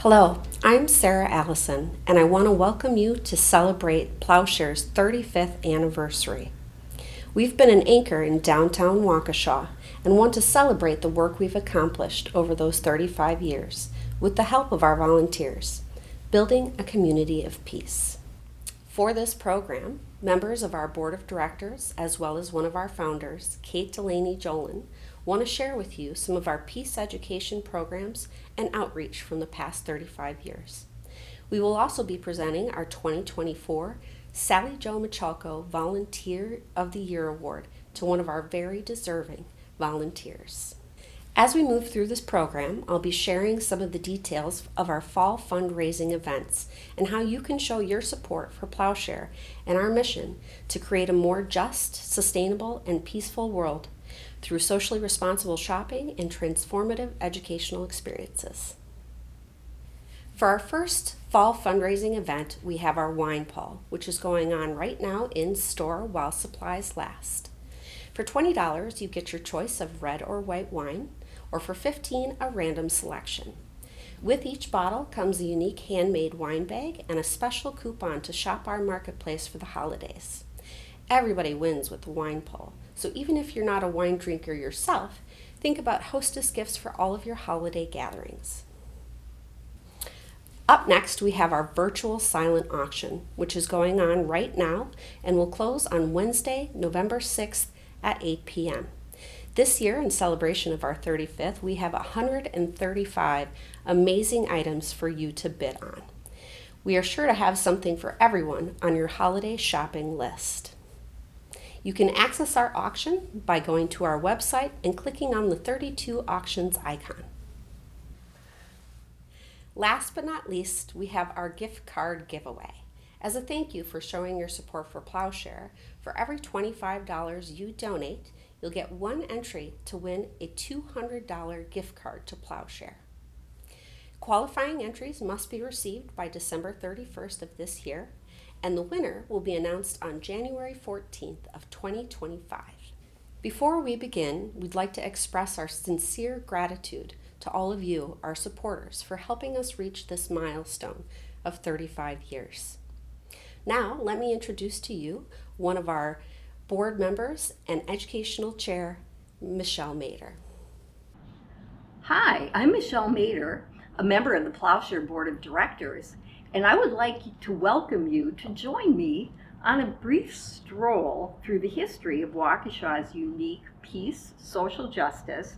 Hello, I'm Sarah Allison, and I want to welcome you to celebrate Plowshare's 35th anniversary. We've been an anchor in downtown Waukesha and want to celebrate the work we've accomplished over those 35 years with the help of our volunteers, building a community of peace. For this program, members of our board of directors, as well as one of our founders, Kate Delaney Jolin, want to share with you some of our peace education programs and outreach from the past 35 years. We will also be presenting our 2024 Sally Jo Michalko Volunteer of the Year Award to one of our very deserving volunteers. As we move through this program, I'll be sharing some of the details of our fall fundraising events and how you can show your support for Plowshare and our mission to create a more just, sustainable, and peaceful world through socially responsible shopping and transformative educational experiences. For our first fall fundraising event, we have our wine pull, which is going on right now in store while supplies last. For $20, you get your choice of red or white wine, or for $15, a random selection. With each bottle comes a unique handmade wine bag and a special coupon to shop our marketplace for the holidays. Everybody wins with the wine pull, so even if you're not a wine drinker yourself, think about hostess gifts for all of your holiday gatherings. Up next, we have our virtual silent auction, which is going on right now and will close on Wednesday, November 6th at 8 p.m. This year, in celebration of our 35th, we have 135 amazing items for you to bid on. We are sure to have something for everyone on your holiday shopping list. You can access our auction by going to our website and clicking on the 32 auctions icon. Last but not least, we have our gift card giveaway. As a thank you for showing your support for Plowshare, for every $25 you donate, you'll get one entry to win a $200 gift card to Plowshare. Qualifying entries must be received by December 31st of this year, and the winner will be announced on January 14th of 2025. Before we begin, we'd like to express our sincere gratitude to all of you, our supporters, for helping us reach this milestone of 35 years. Now, let me introduce to you one of our board members and educational chair, Michelle Mader. Hi, I'm Michelle Mader, a member of the Plowshare Board of Directors, and I would like to welcome you to join me on a brief stroll through the history of Waukesha's unique peace, social justice,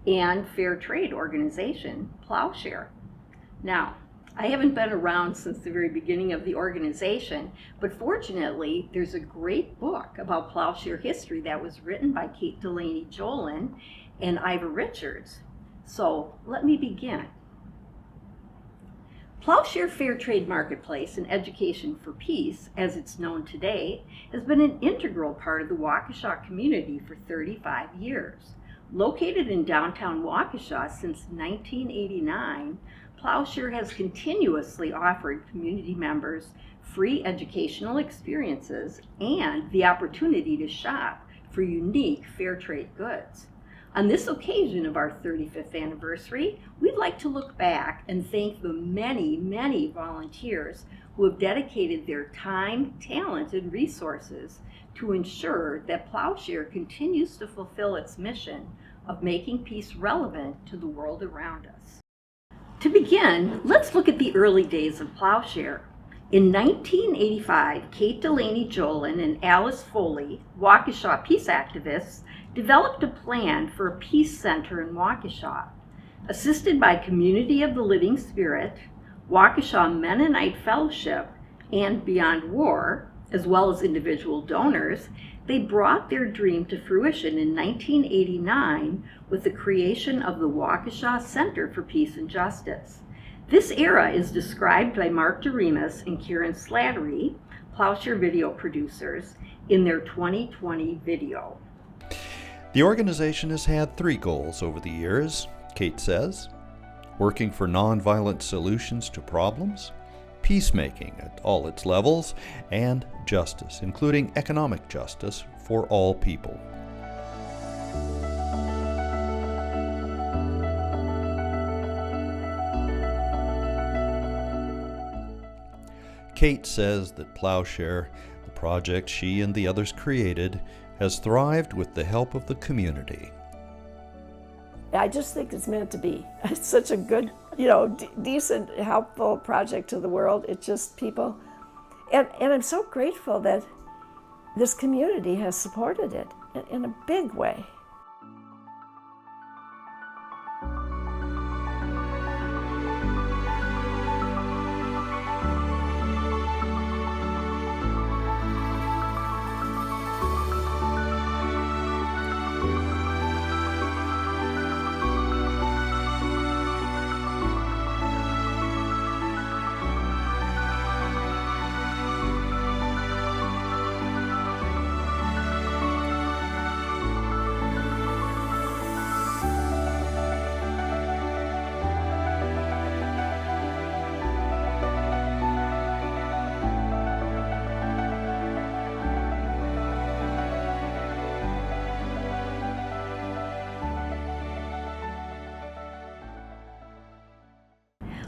and fair trade organization, Plowshare. Now, I haven't been around since the very beginning of the organization, but fortunately, there's a great book about Plowshare history that was written by Kate Delaney Jolin and Ivor Richards. So let me begin. Plowshare Fair Trade Marketplace and Education for Peace, as it's known today, has been an integral part of the Waukesha community for 35 years. Located in downtown Waukesha since 1989, Plowshare has continuously offered community members free educational experiences and the opportunity to shop for unique fair trade goods. On this occasion of our 35th anniversary, we'd like to look back and thank the many, many volunteers who have dedicated their time, talent, and resources to ensure that Plowshare continues to fulfill its mission of making peace relevant to the world around us. To begin, let's look at the early days of Plowshare. In 1985, Kate Delaney Jolin and Alice Foley, Waukesha peace activists, developed a plan for a peace center in Waukesha. Assisted by Community of the Living Spirit, Waukesha Mennonite Fellowship, and Beyond War, as well as individual donors, they brought their dream to fruition in 1989 with the creation of the Waukesha Center for Peace and Justice. This era is described by Mark Doremus and Karen Slattery, Plowshare video producers, in their 2020 video. The organization has had 3 goals over the years, Kate says: working for nonviolent solutions to problems, peacemaking at all its levels, and justice, including economic justice for all people. Kate says that Plowshare, the project she and the others created, has thrived with the help of the community. I just think it's meant to be. It's such a good, decent, helpful project to the world. It's just people. And I'm so grateful that this community has supported it in a big way.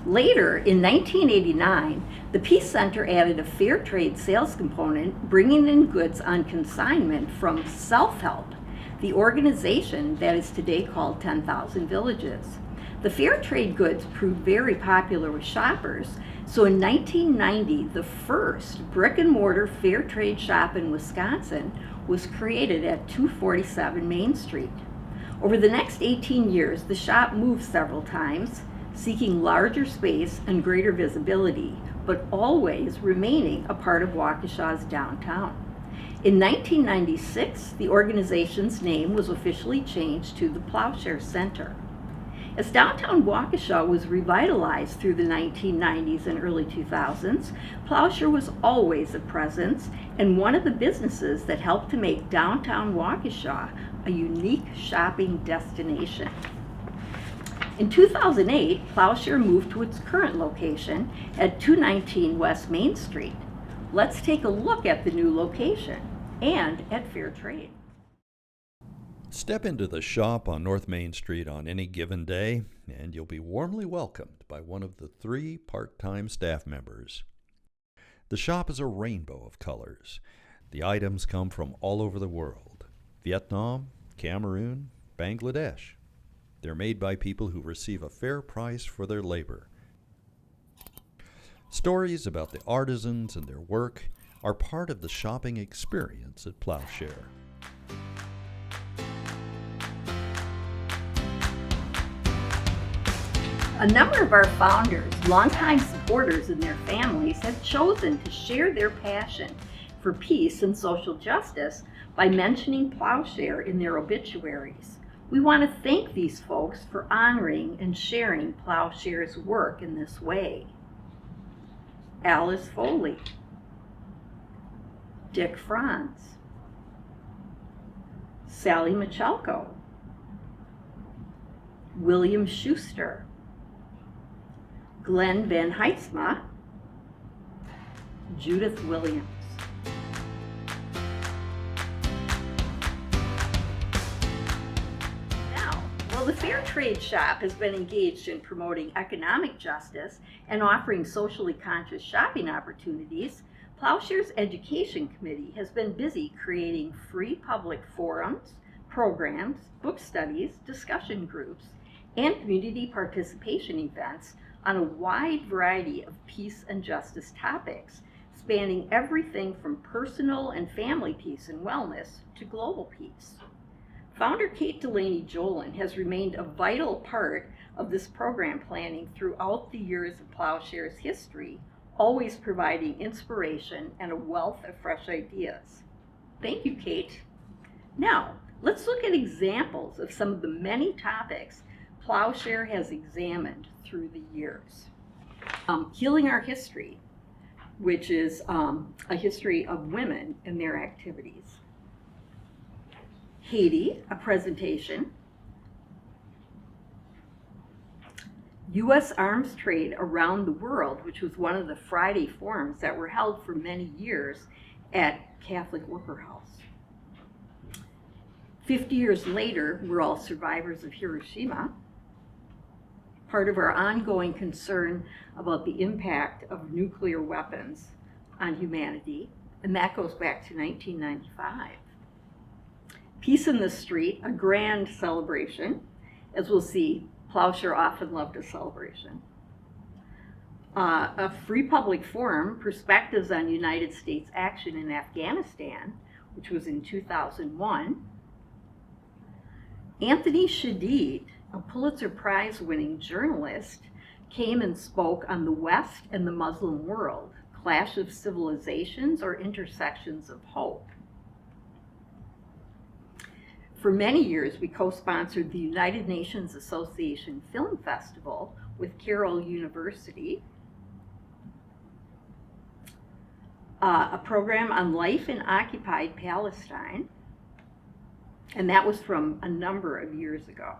Later, in 1989, the Peace Center added a fair trade sales component, bringing in goods on consignment from Self-Help, the organization that is today called 10,000 Villages. The fair trade goods proved very popular with shoppers, so in 1990, the first brick-and-mortar fair trade shop in Wisconsin was created at 247 Main Street. Over the next 18 years, the shop moved several times, seeking larger space and greater visibility, but always remaining a part of Waukesha's downtown. In 1996, the organization's name was officially changed to the Plowshare Center. As downtown Waukesha was revitalized through the 1990s and early 2000s, Plowshare was always a presence and one of the businesses that helped to make downtown Waukesha a unique shopping destination. In 2008, Plowshare moved to its current location at 219 West Main Street. Let's take a look at the new location and at fair trade. Step into the shop on North Main Street on any given day, and you'll be warmly welcomed by one of the 3 part-time staff members. The shop is a rainbow of colors. The items come from all over the world: Vietnam, Cameroon, Bangladesh. They're made by people who receive a fair price for their labor. Stories about the artisans and their work are part of the shopping experience at Plowshare. A number of our founders, longtime supporters, and their families have chosen to share their passion for peace and social justice by mentioning Plowshare in their obituaries. We want to thank these folks for honoring and sharing Plowshare's work in this way. Alice Foley, Dick Franz, Sally Michalko, William Schuster, Glenn Van Heidsma, Judith Williams. Now, while the Fair Trade Shop has been engaged in promoting economic justice and offering socially conscious shopping opportunities, Plowshare's Education Committee has been busy creating free public forums, programs, book studies, discussion groups, and community participation events on a wide variety of peace and justice topics, spanning everything from personal and family peace and wellness to global peace. Founder Kate Delaney Jolin has remained a vital part of this program planning throughout the years of Plowshare's history, always providing inspiration and a wealth of fresh ideas. Thank you, Kate. Now, let's look at examples of some of the many topics Plowshare has examined through the years. Healing Our History, which is a history of women and their activities. Haiti, a presentation. U.S. arms trade around the world, which was one of the Friday forums that were held for many years at Catholic Worker House. 50 years later, we're all survivors of Hiroshima. Part of our ongoing concern about the impact of nuclear weapons on Humanity, and that goes back to 1995. Peace in the Street, a grand celebration. As we'll see, Plowshare often loved a celebration. A free public forum, Perspectives on United States Action in Afghanistan, which was in 2001. Anthony Shadid, a Pulitzer Prize-winning journalist, came and spoke on the West and the Muslim world, clash of civilizations or intersections of hope. For many years, we co-sponsored the United Nations Association Film Festival with Carroll University, a program on life in occupied Palestine, and that was from a number of years ago.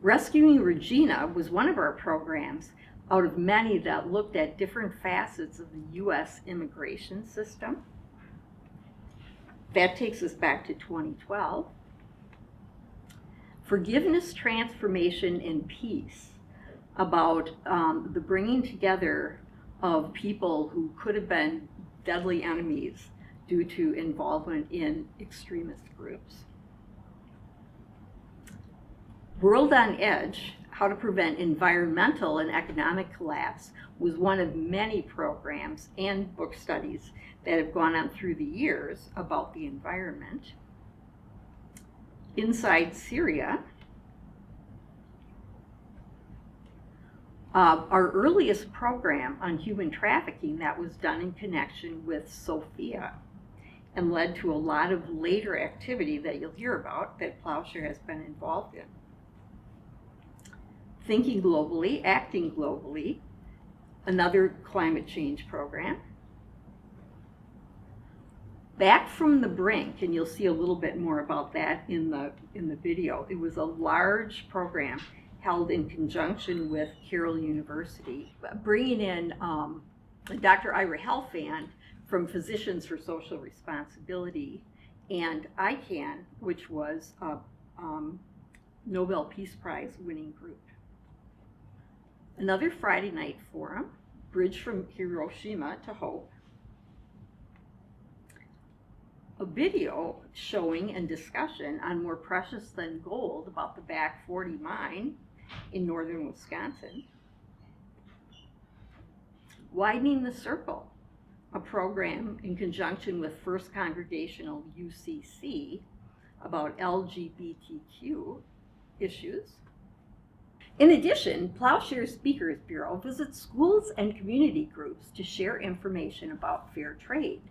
Rescuing Regina was one of our programs out of many that looked at different facets of the U.S. immigration system. That takes us back to 2012. Forgiveness, Transformation, and Peace, about the bringing together of people who could have been deadly enemies due to involvement in extremist groups. World on Edge, How to Prevent Environmental and Economic Collapse, was one of many programs and book studies that have gone on through the years about the environment. Inside Syria, our earliest program on human trafficking that was done in connection with Sophia and led to a lot of later activity that you'll hear about that Plowshare has been involved in. Thinking Globally, Acting Globally, another climate change program. Back from the Brink, and you'll see a little bit more about that in the video. It was a large program held in conjunction with Carroll University, bringing in Dr. Ira Helfand from Physicians for Social Responsibility and ICANN, which was a Nobel Peace Prize winning group. Another Friday night forum, Bridge from Hiroshima to Hope. A video showing and discussion on More Precious Than Gold about the Back 40 mine in northern Wisconsin. Widening the Circle, a program in conjunction with First Congregational UCC about LGBTQ issues. In addition, Plowshare Speakers Bureau visits schools and community groups to share information about fair trade.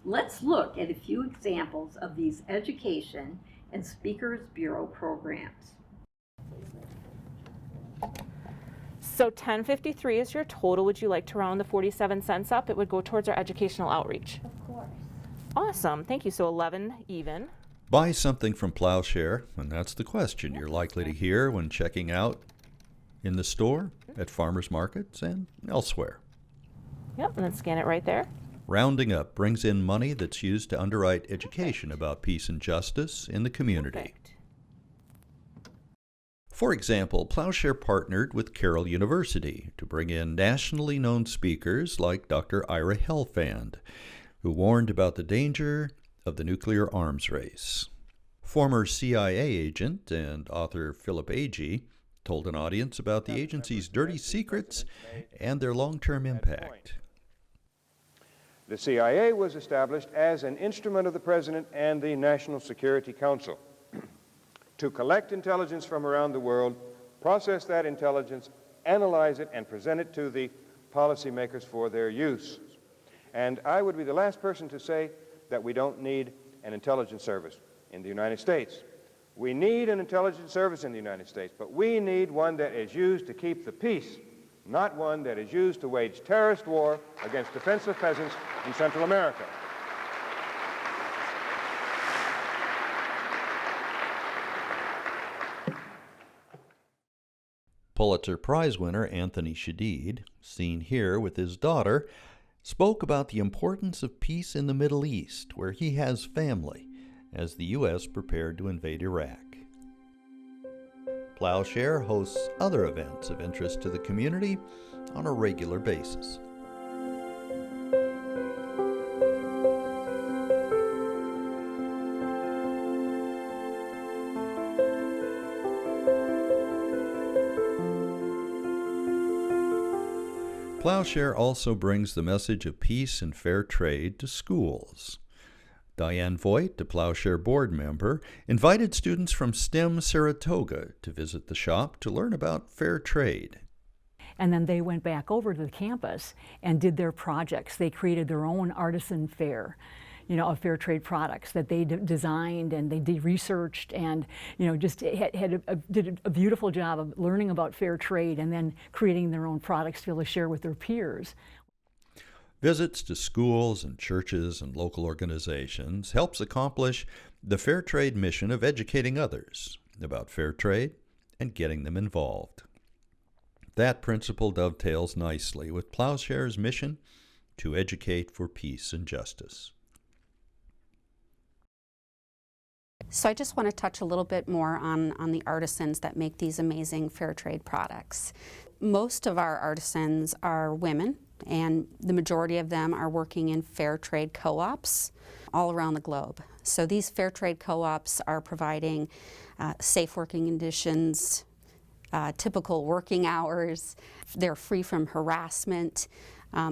Let's look at a few examples of these education and Speakers Bureau programs. So $10.53 is your total. Would you like to round the 47 cents up? It would go towards our educational outreach. Of course. Awesome, thank you. So 11 even. Buy something from Plowshare, and that's the question you're likely to hear when checking out in the store, at farmers markets, and elsewhere. Yep, and then scan it right there. Rounding Up brings in money that's used to underwrite education about peace and justice in the community. Perfect. For example, Plowshare partnered with Carroll University to bring in nationally known speakers like Dr. Ira Helfand, who warned about the danger of the nuclear arms race. Former CIA agent and author Philip Agee told an audience about the agency's dirty secrets and their long-term impact. The CIA was established as an instrument of the President and the National Security Council to collect intelligence from around the world, process that intelligence, analyze it, and present it to the policymakers for their use. And I would be the last person to say that we don't need an intelligence service in the United States. We need an intelligence service in the United States, but we need one that is used to keep the peace, not one that is used to wage terrorist war against defenseless peasants in Central America. Pulitzer Prize winner Anthony Shadid, seen here with his daughter, spoke about the importance of peace in the Middle East, where he has family, as the U.S. prepared to invade Iraq. Plowshare hosts other events of interest to the community on a regular basis. Plowshare also brings the message of peace and fair trade to schools. Diane Voigt, a Plowshare board member, invited students from STEM Saratoga to visit the shop to learn about fair trade. And then they went back over to the campus and did their projects. They created their own artisan fair, of fair trade products that they designed, and they researched, and just did a beautiful job of learning about fair trade and then creating their own products to be able to share with their peers. Visits to schools and churches and local organizations helps accomplish the fair trade mission of educating others about fair trade and getting them involved. That principle dovetails nicely with Plowshare's mission to educate for peace and justice. So I just want to touch a little bit more on the artisans that make these amazing fair trade products. Most of our artisans are women, and the majority of them are working in fair trade co-ops all around the globe. So these fair trade co-ops are providing safe working conditions, typical working hours, they're free from harassment,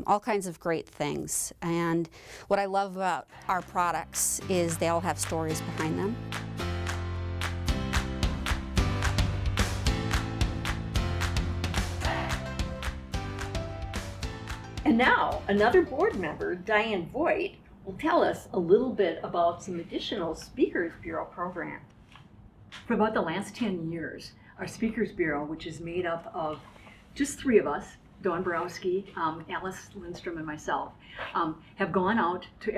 all kinds of great things. And what I love about our products is they all have stories behind them. And now, another board member, Diane Voigt, will tell us a little bit about some additional Speakers Bureau programs. For about the last 10 years, our Speakers Bureau, which is made up of just three of us, Dawn Borowski, Alice Lindstrom, and myself, have gone out to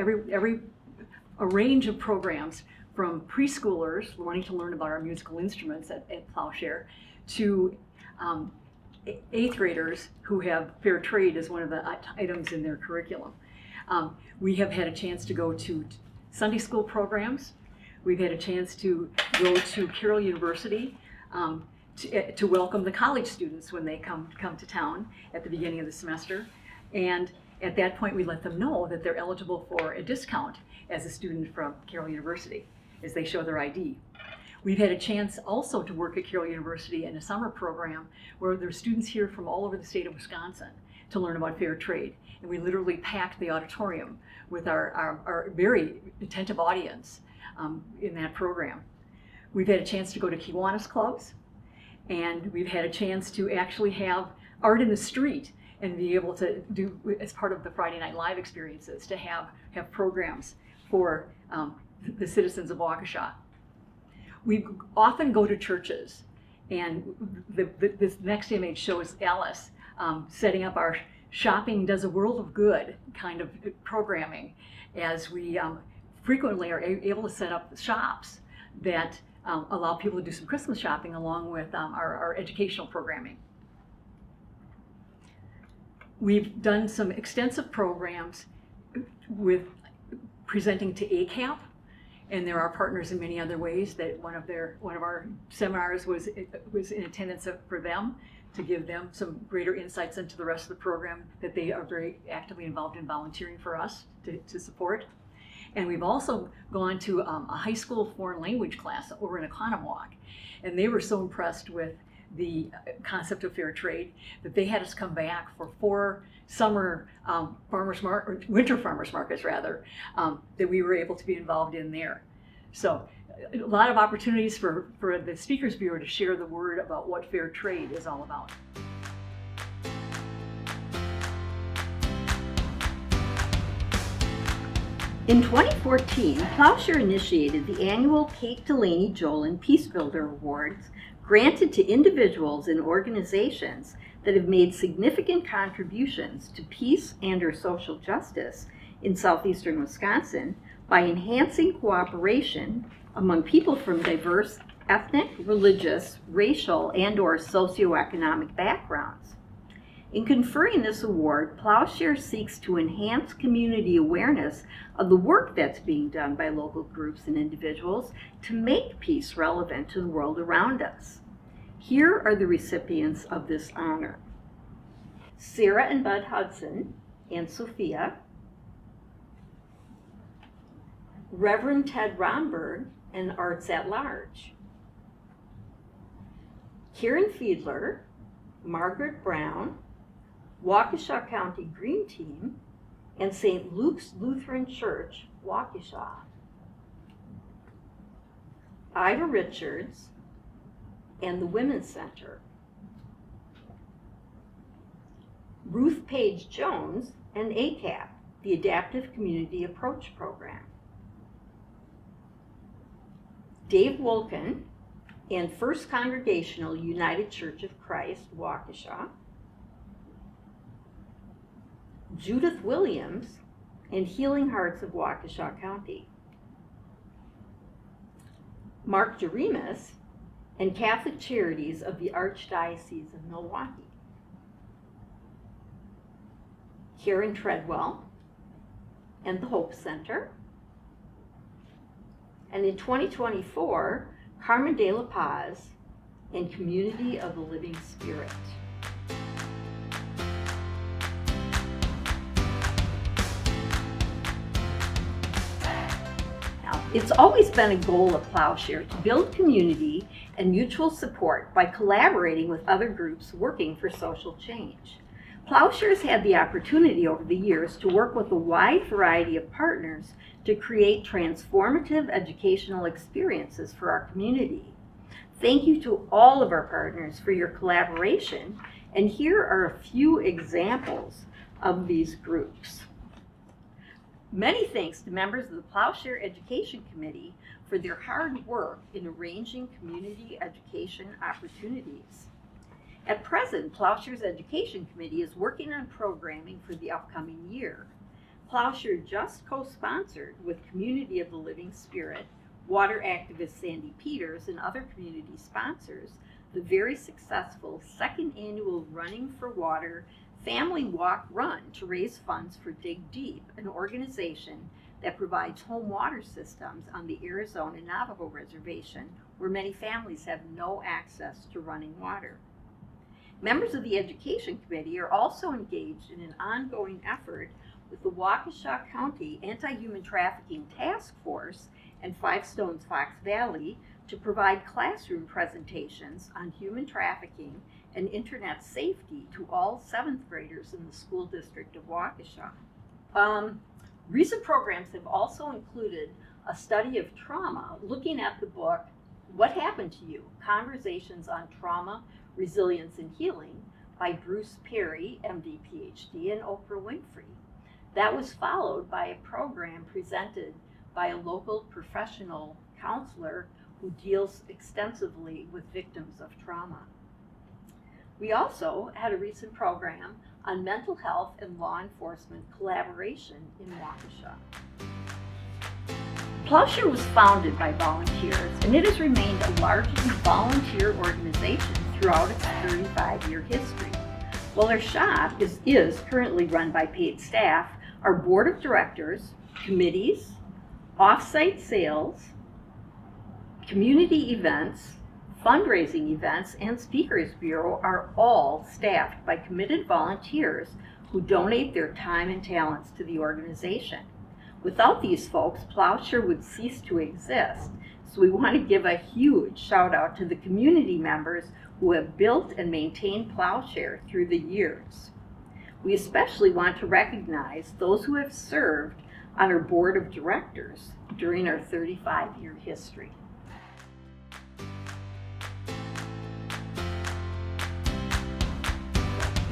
a range of programs, from preschoolers wanting to learn about our musical instruments at Plowshare to 8th graders who have fair trade as one of the items in their curriculum. We have had a chance to go to Sunday school programs. We've had a chance to go to Carroll University to welcome the college students when they come to town at the beginning of the semester. And at that point, we let them know that they're eligible for a discount as a student from Carroll University as they show their ID. We've had a chance also to work at Carroll University in a summer program where there's students here from all over the state of Wisconsin to learn about fair trade. And we literally packed the auditorium with our very attentive audience in that program. We've had a chance to go to Kiwanis clubs, and we've had a chance to actually have art in the street and be able to do, as part of the Friday Night Live experiences, to have programs for the citizens of Waukesha. We often go to churches, and this next image shows Alice setting up our Shopping Does a World of Good kind of programming, as we frequently are able to set up shops that allow people to do some Christmas shopping along with our educational programming. We've done some extensive programs with presenting to ACAP, and there are partners in many other ways. That one of our seminars was in attendance for them, to give them some greater insights into the rest of the program that they are very actively involved in volunteering for us to support. And we've also gone to a high school foreign language class over in Economowoc, and they were so impressed with the concept of fair trade that they had us come back for 4 summer winter farmers markets rather, that we were able to be involved in there. So a lot of opportunities for the Speakers Bureau to share the word about what fair trade is all about. In 2014, Plowshare initiated the annual Kate Delaney Jolin Peace Builder Awards, granted to individuals and organizations that have made significant contributions to peace and/or social justice in southeastern Wisconsin by enhancing cooperation among people from diverse ethnic, religious, racial, and/or socioeconomic backgrounds. In conferring this award, Plowshare seeks to enhance community awareness of the work that's being done by local groups and individuals to make peace relevant to the world around us. Here are the recipients of this honor: Sarah and Bud Hudson and Sophia, Reverend Ted Romberg and Arts at Large, Karen Fiedler, Margaret Brown, Waukesha County Green Team, and St. Luke's Lutheran Church, Waukesha. Ida Richards, and the Women's Center. Ruth Page Jones and ACAP, the Adaptive Community Approach Program. Dave Wolken and First Congregational United Church of Christ, Waukesha. Judith Williams and Healing Hearts of Waukesha County. Mark Doremus and Catholic Charities of the Archdiocese of Milwaukee. Karen Treadwell and the Hope Center. And in 2024, Carmen de la Paz and Community of the Living Spirit. Now, it's always been a goal of Plowshare to build community and mutual support by collaborating with other groups working for social change. Plowshare's had the opportunity over the years to work with a wide variety of partners to create transformative educational experiences for our community. Thank you to all of our partners for your collaboration, and here are a few examples of these groups. Many thanks to members of the Plowshare Education Committee for their hard work in arranging community education opportunities. At present, Plowshare's Education Committee is working on programming for the upcoming year. Plowshare just co-sponsored with Community of the Living Spirit, water activist Sandy Peters, and other community sponsors the very successful second annual Running for Water Family Walk Run to raise funds for Dig Deep, an organization that provides home water systems on the Arizona Navajo Reservation, where many families have no access to running water. Members of the Education Committee are also engaged in an ongoing effort with the Waukesha County Anti-Human Trafficking Task Force and Five Stones Fox Valley to provide classroom presentations on human trafficking and internet safety to all 7th graders in the school district of Waukesha. Recent programs have also included a study of trauma, looking at the book, What Happened to You? Conversations on Trauma, Resilience and Healing by Bruce Perry, MD, PhD, and Oprah Winfrey. That was followed by a program presented by a local professional counselor who deals extensively with victims of trauma. We also had a recent program on mental health and law enforcement collaboration in Waukesha. Plowshare was founded by volunteers, and it has remained a largely volunteer organization throughout its 35-year history. While our shop is currently run by paid staff, our board of directors, committees, off-site sales, community events, fundraising events, and speakers bureau are all staffed by committed volunteers who donate their time and talents to the organization. Without these folks, Plowshare would cease to exist. So we want to give a huge shout out to the community members who have built and maintained Plowshare through the years. We especially want to recognize those who have served on our board of directors during our 35-year history.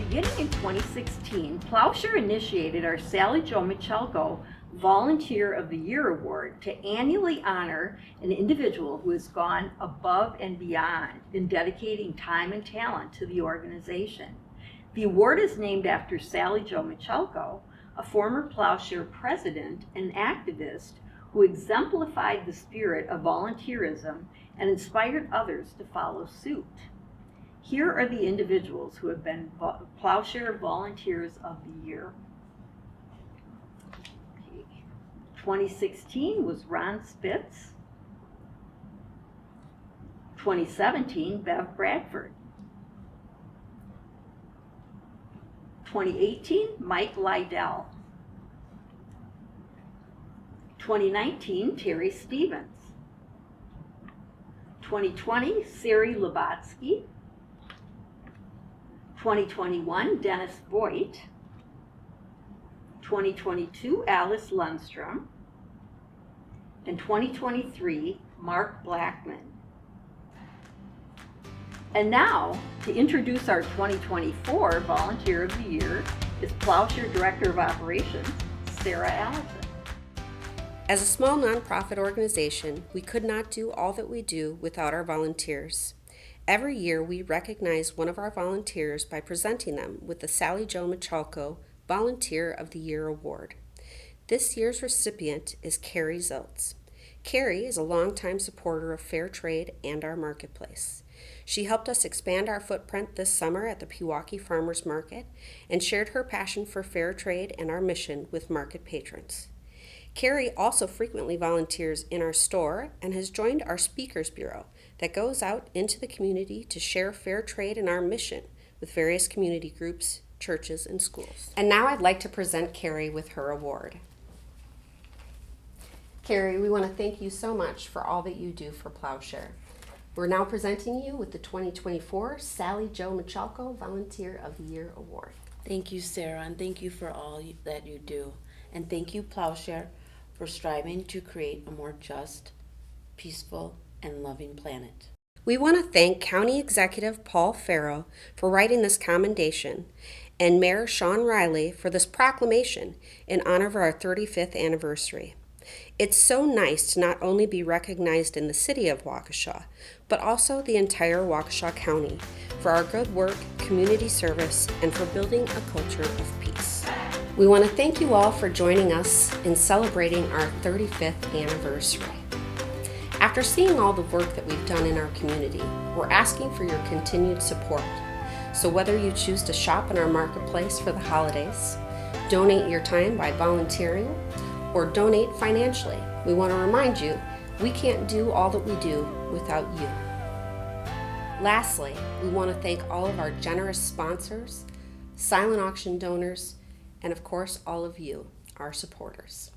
Beginning in 2016, Plowshare initiated our Sally Jo Michalko Volunteer of the Year Award to annually honor an individual who has gone above and beyond in dedicating time and talent to the organization. The award is named after Sally Jo Michalko, a former Plowshare president and activist who exemplified the spirit of volunteerism and inspired others to follow suit. Here are the individuals who have been Plowshare Volunteers of the Year. 2016 was Ron Spitz. 2017, Bev Bradford. 2018, Mike Lydell. 2019, Terry Stevens. 2020, Sari Labatsky. 2021, Dennis Voigt. 2022, Alice Lundstrom. And 2023, Mark Blackman. And now, to introduce our 2024 Volunteer of the Year is Plowshare Director of Operations, Sarah Allison. As a small nonprofit organization, we could not do all that we do without our volunteers. Every year, we recognize one of our volunteers by presenting them with the Sally Jo Michalko Volunteer of the Year Award. This year's recipient is Carrie Ziltz. Carrie is a longtime supporter of fair trade and our marketplace. She helped us expand our footprint this summer at the Pewaukee Farmers Market and shared her passion for fair trade and our mission with market patrons. Carrie also frequently volunteers in our store and has joined our Speakers Bureau that goes out into the community to share fair trade and our mission with various community groups, churches, and schools. And now I'd like to present Carrie with her award. Carrie, we want to thank you so much for all that you do for Plowshare. We're now presenting you with the 2024 Sally Jo Michalko Volunteer of the Year Award. Thank you, Sarah, and thank you for all that you do. And thank you, Plowshare, for striving to create a more just, peaceful, and loving planet. We want to thank County Executive Paul Farrow for writing this commendation and Mayor Sean Riley for this proclamation in honor of our 35th anniversary. It's so nice to not only be recognized in the city of Waukesha, but also the entire Waukesha County for our good work, community service, and for building a culture of peace. We want to thank you all for joining us in celebrating our 35th anniversary. After seeing all the work that we've done in our community, we're asking for your continued support. So whether you choose to shop in our marketplace for the holidays, donate your time by volunteering, or donate financially, we want to remind you we can't do all that we do without you. Lastly, we want to thank all of our generous sponsors, silent auction donors, and of course all of you, our supporters.